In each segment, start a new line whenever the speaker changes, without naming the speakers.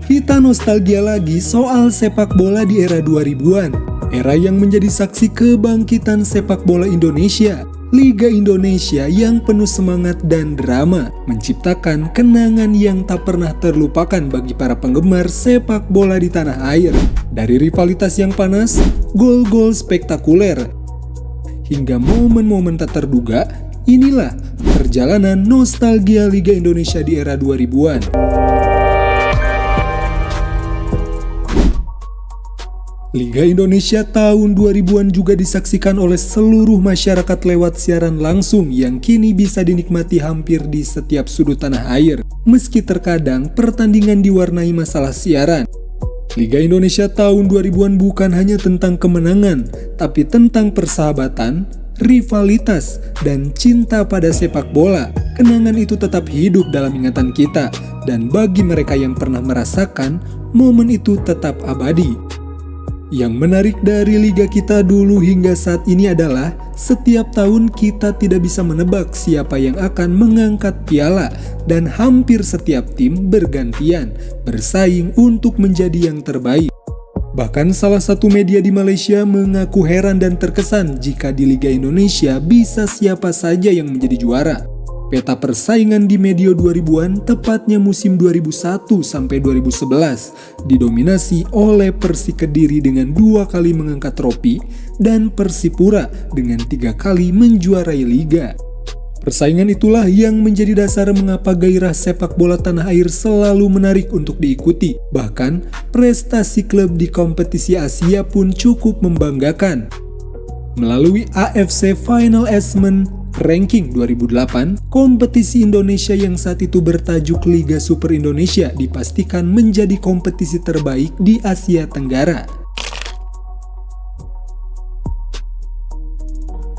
Kita nostalgia lagi soal sepak bola di era 2000-an. Era yang menjadi saksi kebangkitan sepak bola Indonesia. Liga Indonesia yang penuh semangat dan drama, menciptakan kenangan yang tak pernah terlupakan bagi para penggemar sepak bola di tanah air. Dari rivalitas yang panas, gol-gol spektakuler, hingga momen-momen tak terduga, inilah perjalanan nostalgia Liga Indonesia di era 2000-an. Liga Indonesia tahun 2000-an juga disaksikan oleh seluruh masyarakat lewat siaran langsung yang kini bisa dinikmati hampir di setiap sudut tanah air. Meski terkadang pertandingan diwarnai masalah siaran. Liga Indonesia tahun 2000-an bukan hanya tentang kemenangan, tapi tentang persahabatan, rivalitas, dan cinta pada sepak bola. Kenangan itu tetap hidup dalam ingatan kita, dan bagi mereka yang pernah merasakan, momen itu tetap abadi. Yang menarik dari liga kita dulu hingga saat ini adalah setiap tahun kita tidak bisa menebak siapa yang akan mengangkat piala dan hampir setiap tim bergantian bersaing untuk menjadi yang terbaik. Bahkan salah satu media di Malaysia mengaku heran dan terkesan jika di Liga Indonesia bisa siapa saja yang menjadi juara. Peta persaingan di medio 2000-an tepatnya musim 2001 sampai 2011 didominasi oleh Persik Kediri dengan 2 kali mengangkat trofi dan Persipura dengan 3 kali menjuarai liga. Persaingan itulah yang menjadi dasar mengapa gairah sepak bola tanah air selalu menarik untuk diikuti. Bahkan prestasi klub di kompetisi Asia pun cukup membanggakan. Melalui AFC Final Assessment Ranking 2008, kompetisi Indonesia yang saat itu bertajuk Liga Super Indonesia dipastikan menjadi kompetisi terbaik di Asia Tenggara.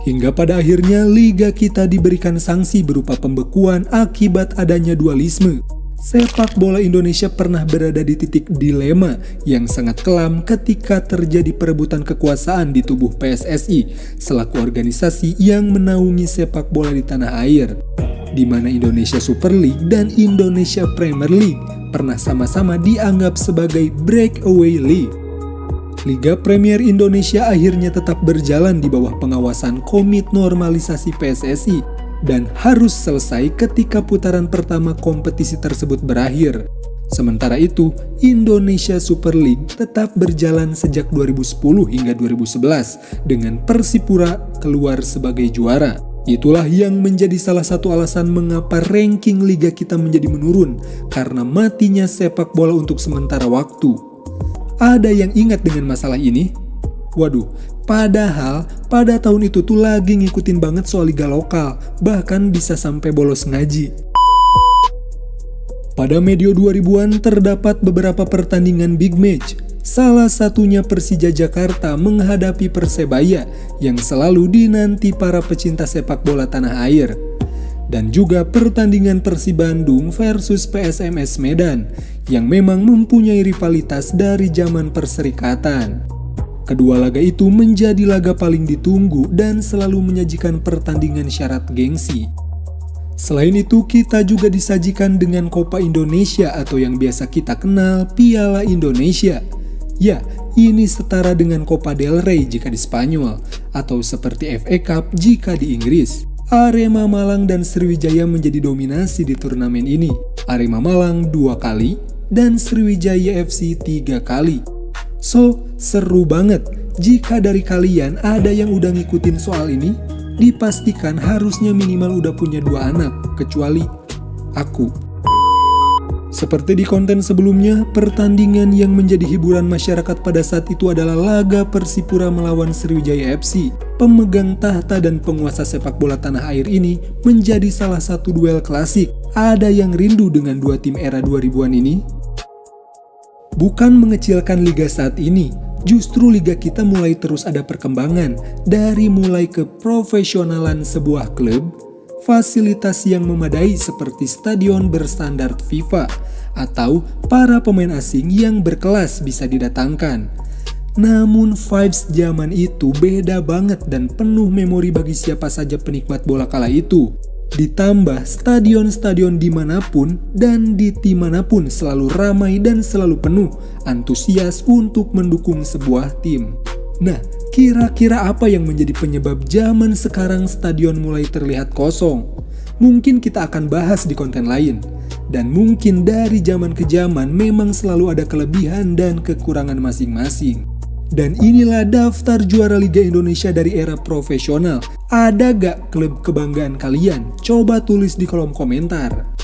Hingga pada akhirnya liga kita diberikan sanksi berupa pembekuan akibat adanya dualisme. Sepak bola Indonesia pernah berada di titik dilema yang sangat kelam ketika terjadi perebutan kekuasaan di tubuh PSSI selaku organisasi yang menaungi sepak bola di tanah air, di mana Indonesia Super League dan Indonesia Premier League pernah sama-sama dianggap sebagai breakaway league. Liga Premier Indonesia akhirnya tetap berjalan di bawah pengawasan Komite Normalisasi PSSI dan harus selesai ketika putaran pertama kompetisi tersebut berakhir. Sementara itu, Indonesia Super League tetap berjalan sejak 2010 hingga 2011 dengan Persipura keluar sebagai juara. Itulah yang menjadi salah satu alasan mengapa ranking liga kita menjadi menurun, karena matinya sepak bola untuk sementara waktu. Ada yang ingat dengan masalah ini? Waduh, padahal pada tahun itu tuh lagi ngikutin banget soal liga lokal, bahkan bisa sampai bolos ngaji. Pada medio 2000-an terdapat beberapa pertandingan big match, salah satunya Persija Jakarta menghadapi Persebaya yang selalu dinanti para pecinta sepak bola tanah air. Dan juga pertandingan Persib Bandung versus PSMS Medan yang memang mempunyai rivalitas dari zaman perserikatan. Kedua laga itu menjadi laga paling ditunggu dan selalu menyajikan pertandingan syarat gengsi. Selain itu, kita juga disajikan dengan Copa Indonesia atau yang biasa kita kenal Piala Indonesia. Ya, ini setara dengan Copa del Rey jika di Spanyol, atau seperti FA Cup jika di Inggris. Arema Malang dan Sriwijaya menjadi dominasi di turnamen ini. Arema Malang 2 kali dan Sriwijaya FC 3 kali. So, seru banget. Jika dari kalian ada yang udah ngikutin soal ini, dipastikan harusnya minimal udah punya 2 anak, kecuali aku. Seperti di konten sebelumnya, pertandingan yang menjadi hiburan masyarakat pada saat itu adalah laga Persipura melawan Sriwijaya FC. Pemegang tahta dan penguasa sepak bola tanah air ini menjadi salah satu duel klasik. Ada yang rindu dengan 2 tim era 2000-an ini? Bukan mengecilkan liga saat ini, justru liga kita mulai terus ada perkembangan, dari mulai ke profesionalan sebuah klub, fasilitas yang memadai seperti stadion berstandar FIFA, atau para pemain asing yang berkelas bisa didatangkan. Namun vibes zaman itu beda banget dan penuh memori bagi siapa saja penikmat bola kala itu. Ditambah stadion-stadion dimanapun dan di tim manapun selalu ramai dan selalu penuh antusias untuk mendukung sebuah tim. Nah, kira-kira apa yang menjadi penyebab zaman sekarang stadion mulai terlihat kosong? Mungkin kita akan bahas di konten lain. Dan mungkin dari zaman ke zaman memang selalu ada kelebihan dan kekurangan masing-masing. Dan inilah daftar juara Liga Indonesia dari era profesional. Ada gak klub kebanggaan kalian? Coba tulis di kolom komentar.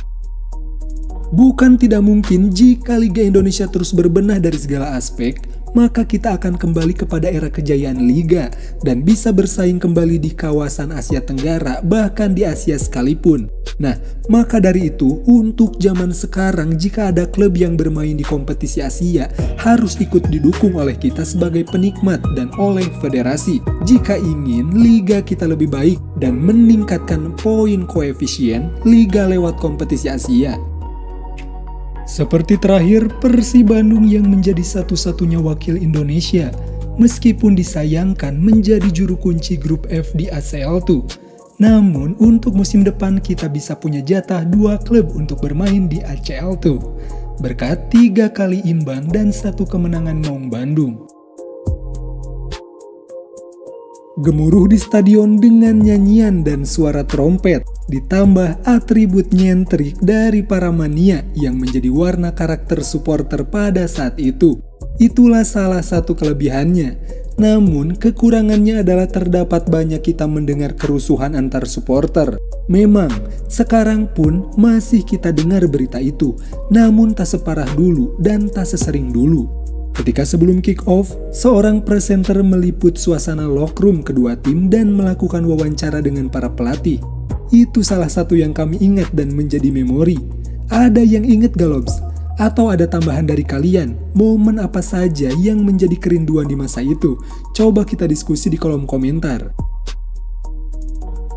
Bukan tidak mungkin jika Liga Indonesia terus berbenah dari segala aspek, maka kita akan kembali kepada era kejayaan Liga dan bisa bersaing kembali di kawasan Asia Tenggara, bahkan di Asia sekalipun. Nah, maka dari itu, untuk zaman sekarang jika ada klub yang bermain di kompetisi Asia, harus ikut didukung oleh kita sebagai penikmat dan oleh federasi. Jika ingin Liga kita lebih baik dan meningkatkan poin koefisien Liga lewat kompetisi Asia. Seperti terakhir, Persib Bandung yang menjadi satu-satunya wakil Indonesia, meskipun disayangkan menjadi juru kunci grup F di ACL2. Namun, untuk musim depan kita bisa punya jatah 2 klub untuk bermain di ACL2, berkat 3 kali imbang dan 1 kemenangan Maung Bandung. Gemuruh di stadion dengan nyanyian dan suara trompet, ditambah atribut nyentrik dari para mania yang menjadi warna karakter supporter pada saat itu. Itulah salah satu kelebihannya. Namun, kekurangannya adalah terdapat banyak kita mendengar kerusuhan antar supporter. Memang, sekarang pun masih kita dengar berita itu, namun tak separah dulu dan tak sesering dulu. Ketika sebelum kick-off, seorang presenter meliput suasana locker room kedua tim dan melakukan wawancara dengan para pelatih. Itu salah satu yang kami ingat dan menjadi memori. Ada yang ingat gak, Lobs? Atau ada tambahan dari kalian, momen apa saja yang menjadi kerinduan di masa itu? Coba kita diskusi di kolom komentar.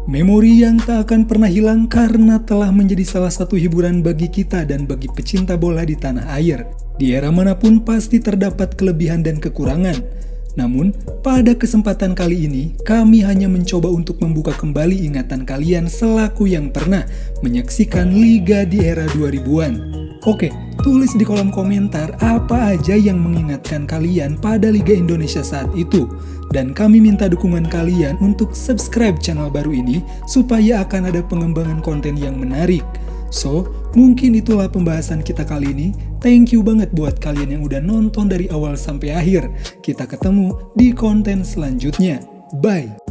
Memori yang tak akan pernah hilang karena telah menjadi salah satu hiburan bagi kita dan bagi pecinta bola di tanah air. Di era manapun pasti terdapat kelebihan dan kekurangan. Namun, pada kesempatan kali ini, kami hanya mencoba untuk membuka kembali ingatan kalian selaku yang pernah menyaksikan Liga di era 2000-an. Oke, tulis di kolom komentar apa aja yang mengingatkan kalian pada Liga Indonesia saat itu. Dan kami minta dukungan kalian untuk subscribe channel baru ini supaya akan ada pengembangan konten yang menarik. So, mungkin itulah pembahasan kita kali ini. Thank you banget buat kalian yang udah nonton dari awal sampai akhir. Kita ketemu di konten selanjutnya. Bye!